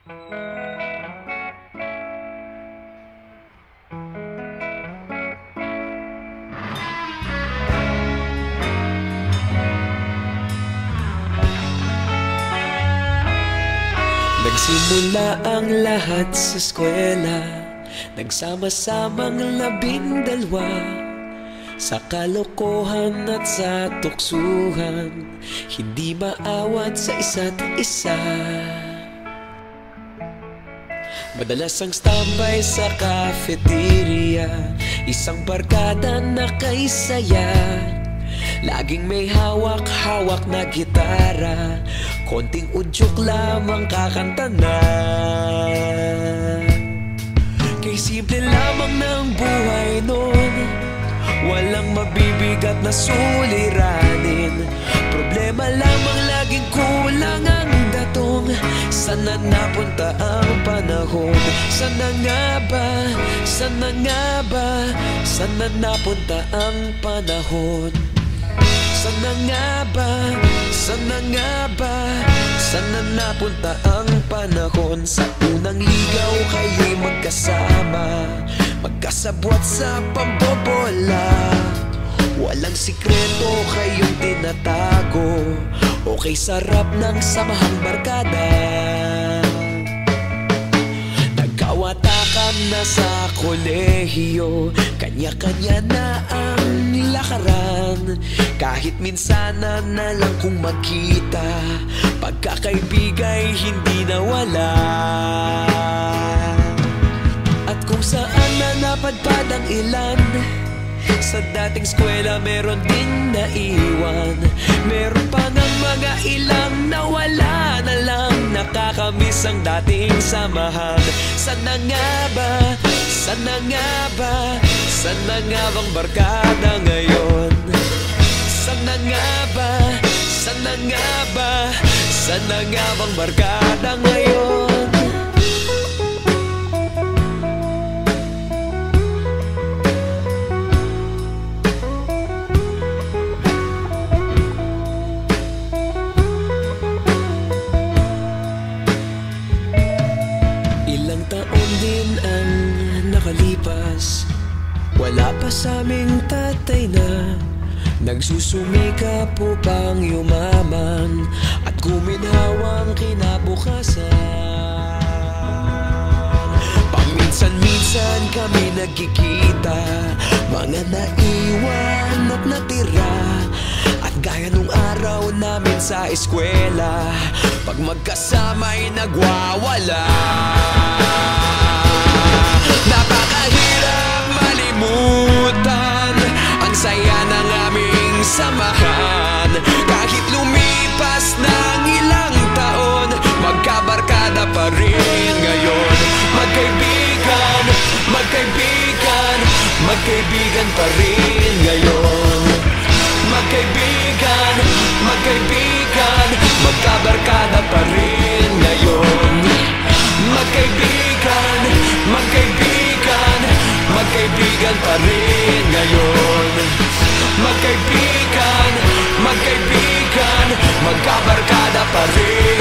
Nagsimula ang lahat sa eskwela, nagsama-samang 12 sa kalokohan at sa tuksuhan, hindi maawat sa isa't isa. Madalas ang standby sa cafeteria, isang barkada na kay saya. Laging may hawak-hawak na gitara, konting udyok lamang kakanta na. Kay simple lamang ng buhay nun, walang mabibigat na suliranin. Problema lamang laging kulang ang datong. Sana napunta ang panahon? Sana nga ba? Sana nga ba? Sana napunta ang panahon? Sana nga ba? Sana nga ba? Sana napunta ang panahon? Sa unang ligaw kayo'y magkasama, magkasabwat sa pambobola. Walang sikreto kayong tinatago, okay sarap ng samahang barkada. Nagkawatakan na sa kolehiyo, kanya-kanya na ang lakaran. Kahit minsan na lang kung magkita, pagkakaibigay hindi nawala. At kung saan na napadpad ang ilan, sa dating eskwela meron din naiwan. Meron pa ng mga ilang nawala na lang, nakakamiss ang dating samahan. Sana nga ba? Sana nga ba? Sana nga bang barkada ngayon? Sana nga ba? Sana nga ba? Sana nga bang barkada ngayon? Ilang taon din ang nakalipas, wala pa sa aming tatay na nagsusumikap upang yumaman at guminhawang kinabukasan. Paminsan-minsan kami nagkikita, mga naiwan at natira. At gaya nung araw namin sa eskwela, pag magkasama'y nagwawala. Napakahirap malimutan ang saya ng aming samahan. Kahit lumipas ng ilang taon, magkabarkada pa rin ngayon. Magkaibigan, magkaibigan, magkaibigan pa rin ngayon. Magkaibigan, magkaibigan, magkabarkada pa rin ngayon. Magkaibigan, magkaibigan, magkaibigan pa rin ngayon. Magkaibigan, magkaibigan, magkabarkada pa rin